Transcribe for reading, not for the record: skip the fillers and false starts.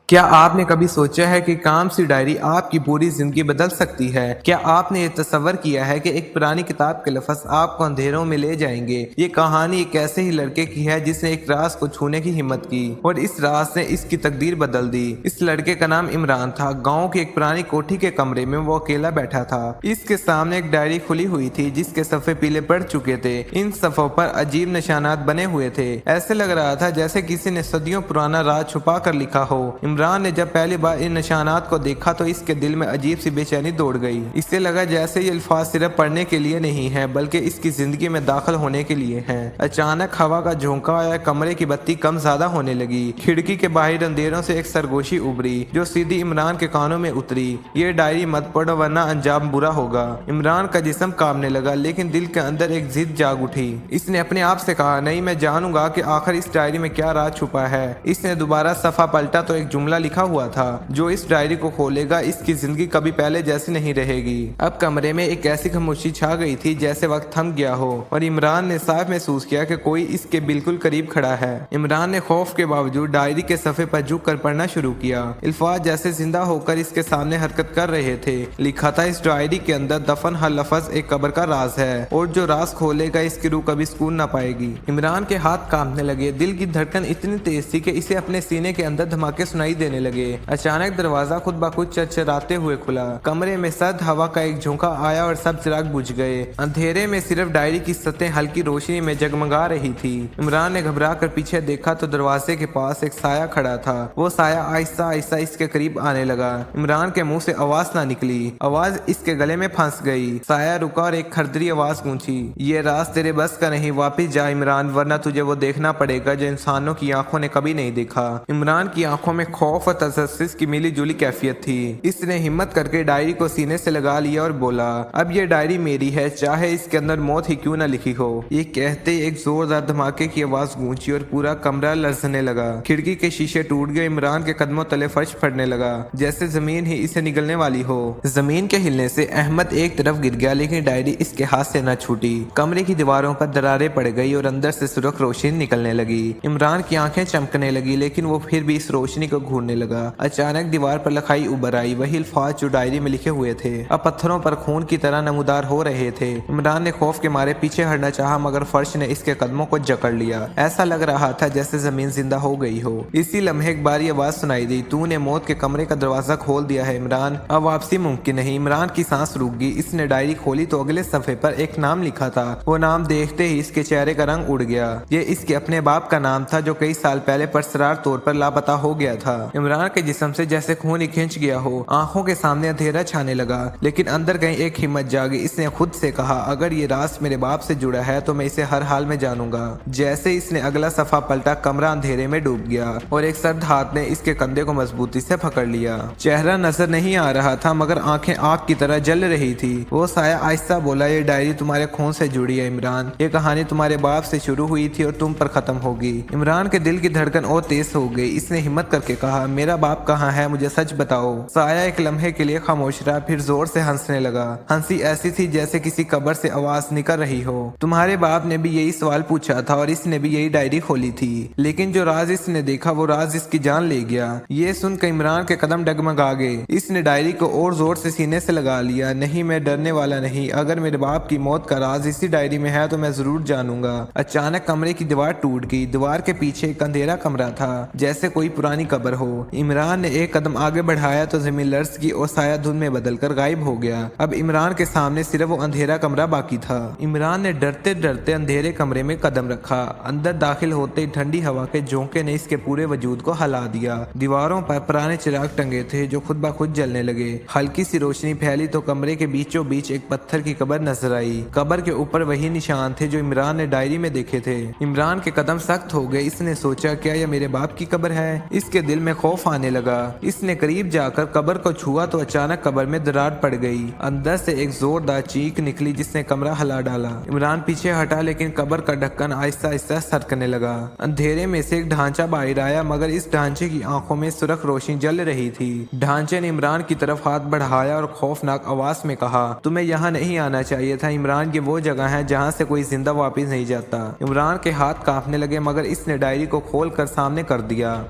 کیا آپ نے کبھی سوچا ہے کہ کام سی ڈائری آپ کی پوری زندگی بدل سکتی ہے؟ کیا آپ نے یہ تصور کیا ہے کہ ایک پرانی کتاب کے لفظ آپ کو اندھیروں میں لے جائیں گے؟ یہ کہانی ایک ایسے ہی لڑکے کی ہے جس نے ایک راز کو چھونے کی ہمت کی اور اس راز نے اس کی تقدیر بدل دی۔ اس لڑکے کا نام عمران تھا۔ گاؤں کی ایک پرانی کوٹھی کے کمرے میں وہ اکیلا بیٹھا تھا۔ اس کے سامنے ایک ڈائری کھلی ہوئی تھی جس کے صفحے پیلے پڑ چکے تھے۔ ان صفحوں پر عجیب نشانات بنے ہوئے تھے۔ ایسے لگ رہا تھا جیسے کسی نے صدیوں پرانا راز چھپا کر لکھا ہو۔ عمران نے جب پہلی بار ان نشانات کو دیکھا تو اس کے دل میں عجیب سی بے چینی دوڑ گئی۔ اسے لگا جیسے یہ الفاظ صرف پڑھنے کے لیے نہیں ہیں بلکہ اس کی زندگی میں داخل ہونے کے لیے ہیں۔ اچانک ہوا کا جھونکا آیا، کمرے کی بتی کم زیادہ ہونے لگی۔ کھڑکی کے باہر اندھیروں سے ایک سرگوشی ابھری جو سیدھی عمران کے کانوں میں اتری۔ یہ ڈائری مت پڑھو ورنہ انجام برا ہوگا۔ عمران کا جسم کانپنے لگا لیکن دل کے اندر ایک ضد جاگ اٹھی۔ اس نے اپنے آپ سے کہا، نہیں، میں جانوں گا کہ آخر اس ڈائری میں کیا راز چھپا ہے۔ اس نے دوبارہ صفحہ پلٹا تو ایک جملہ لکھا ہوا تھا، جو اس ڈائری کو کھولے گا اس کی زندگی کبھی پہلے جیسی نہیں رہے گی۔ اب کمرے میں ایک ایسی خاموشی چھا گئی تھی جیسے وقت تھم گیا ہو اور عمران نے صاف محسوس کیا کہ کوئی اس کے بالکل قریب کھڑا ہے۔ عمران نے خوف کے باوجود ڈائری کے صفحے پر جھک کر پڑھنا شروع کیا۔ الفاظ جیسے زندہ ہو کر اس کے سامنے حرکت کر رہے تھے۔ لکھا تھا، اس ڈائری کے اندر دفن ہر لفظ ایک قبر کا راز ہے اور جو راز کھولے گا اس کی روح کبھی سکون نہ پائے گی۔ عمران کے ہاتھ کانپنے لگے، دل کی دھڑکن اتنی تیز تھی کہ اسے اپنے سینے کے اندر دھماکے سنائی دینے لگے۔ اچانک دروازہ خود بخود چرچراتے ہوئے کھلا۔ کمرے میں سرد ہوا کا ایک جھونکا آیا اور سب چراغ بجھ گئے۔ اندھیرے میں صرف ڈائری کی سطح ہلکی روشنی میں جگمگا رہی تھی۔ عمران نے گھبرا کر پیچھے دیکھا تو دروازے کے پاس ایک سایہ کھڑا تھا۔ وہ سایہ آہستہ آہستہ اس کے قریب آنے لگا۔ عمران کے منہ سے آواز نہ نکلی، آواز اس کے گلے میں پھنس گئی۔ سایہ رکا اور ایک کھردری آواز گونجی، یہ راز تیرے بس کا نہیں، واپس جا عمران، ورنہ تجھے وہ دیکھنا پڑے گا جو انسانوں کی آنکھوں نے کبھی نہیں دیکھا۔ عمران کی آنکھوں میں خوف اور تجسس کی ملی جلی کیفیت تھی۔ اس نے ہمت کر کے ڈائری کو سینے سے لگا لیا اور بولا، اب یہ ڈائری میری ہے، چاہے اس کے اندر موت ہی کیوں نہ لکھی ہو۔ یہ کہتے ہی ایک زوردار دھماکے کی آواز گونجی اور پورا کمرہ لرزنے لگا۔ کھڑکی کے شیشے ٹوٹ گئے، عمران کے قدموں تلے فرش پھٹنے لگا جیسے زمین ہی اسے نگلنے والی ہو۔ زمین کے ہلنے سے احمد ایک طرف گر گیا لیکن ڈائری اس کے ہاتھ سے نہ چھوٹی۔ کمرے کی دیواروں پر دراریں پڑ گئی اور اندر سے سرخ روشنی نکلنے لگی۔ عمران کی آنکھیں چمکنے لگی لیکن وہ پھر بھی اس روشنی کو گھورنے لگا۔ اچانک دیوار پر لکھائی ابھر آئی، وہی الفاظ جو ڈائری میں لکھے ہوئے تھے اب پتھروں پر خون کی طرح نمودار ہو رہے تھے۔ عمران نے خوف کے مارے پیچھے ہٹنا چاہا مگر فرش نے اس کے قدموں کو جکڑ لیا۔ ایسا لگ رہا تھا جیسے زمین زندہ ہو گئی ہو۔ اسی لمحے ایک باری آواز سنائی دی، تو نے موت کے کمرے کا دروازہ کھول دیا ہے عمران، اب واپسی ممکن نہیں۔ عمران کی سانس رک گئی۔ اس نے ڈائری کھولی تو اگلے صفحے پر ایک نام لکھا تھا۔ وہ نام دیکھتے ہی اس کے چہرے کا رنگ اڑ گیا۔ یہ اس کے اپنے باپ کا نام تھا جو کئی سال پہلے پراسرار طور پر لاپتہ ہو گیا تھا۔ عمران کے جسم سے جیسے خون ہی کھنچ گیا ہو، آنکھوں کے سامنے اندھیرا چھانے لگا لیکن اندر کہیں ایک ہمت جاگی۔ اس نے خود سے کہا، اگر یہ راز میرے باپ سے جڑا ہے تو میں اسے ہر حال میں جانوں گا۔ جیسے اس نے اگلا صفحہ پلٹا، کمرہ اندھیرے میں ڈوب گیا اور ایک سرد ہاتھ نے اس کے کندھے کو مضبوطی سے پکڑ لیا۔ چہرہ نظر نہیں آ رہا تھا مگر آنکھیں آگ کی طرح جل رہی تھی۔ وہ سایہ آہستہ بولا، یہ ڈائری تمہارے خون سے جڑی ہے عمران، یہ کہانی تمہارے باپ سے شروع ہوئی تھی اور تم پر ختم ہوگی۔ عمران کے دل کی دھڑکن اور تیز ہو گئی۔ اس نے ہمت کر کے کہا، میرا باپ کہاں ہے، مجھے سچ بتاؤ۔ سایہ ایک لمحے کے لیے خاموش رہا، پھر زور سے ہنسنے لگا۔ ہنسی ایسی تھی جیسے کسی قبر سے آواز نکل رہی ہو۔ تمہارے باپ نے بھی یہی سوال پوچھا تھا اور اس نے بھی یہی ڈائری کھولی تھی، لیکن جو راز اس نے دیکھا وہ راز اس کی جان لے گیا۔ یہ سن کر عمران کے قدم ڈگمگا گئے۔ اس نے ڈائری کو اور زور سے سینے سے لگا لیا، نہیں، میں ڈرنے والا نہیں، اگر میرے باپ کی موت کا راز اسی ڈائری میں ہے تو میں ضرور جانوں گا۔ اچانک کمرے کی دیوار ٹوٹ گئی۔ دیوار کے پیچھے ایک اندھیرا کمرہ تھا جیسے کوئی پرانی قبر ہو۔ عمران نے ایک قدم آگے بڑھایا تو زمین لرز گئی اور سایہ دھند میں بدل کر غائب ہو گیا۔ اب عمران کے سامنے صرف وہ اندھیرا کمرہ باقی تھا۔ عمران نے ڈرتے ڈرتے اندھیرے کمرے میں قدم رکھا۔ اندر داخل ہوتے ہی ٹھنڈی ہوا کے جھونکے نے اس کے پورے وجود کو ہلا دیا۔ دیواروں پر پرانے چراغ ٹنگے تھے جو خود بخود جلنے لگے۔ ہلکی سی روشنی پھیلی تو کمرے کے بیچوں بیچ ایک پتھر کی قبر نظر آئی۔ قبر کے اوپر وہی نشان تھے جو عمران نے ڈائری میں دیکھے تھے۔ عمران کے قدم سخت ہو گئے۔ اس نے سوچا، کیا یہ میرے باپ کی قبر ہے؟ اس کے دل میں خوف آنے لگا۔ اس نے قریب جا کر قبر کو چھوا تو اچانک قبر میں درار پڑ گئی۔ اندر سے ایک زوردار چیخ نکلی جس نے کمرہ ہلا ڈالا۔ عمران پیچھے ہٹا لیکن قبر کا ڈھکن آہستہ آہستہ سرکنے لگا۔ اندھیرے میں سے ایک ڈھانچہ باہر آیا مگر اس ڈھانچے کی آنکھوں میں سرخ روشنی جل رہی تھی۔ ڈھانچے نے عمران کی طرف ہاتھ بڑھایا اور خوفناک آواز میں کہا، تمہیں یہاں نہیں آنا چاہیے تھا عمران، یہ وہ جگہ ہے جہاں سے کوئی زندہ واپس نہیں جاتا۔ عمران کے ہاتھ کانپنے لگے مگر اس نے ڈائری کو کھول کر سامنے کر دیا۔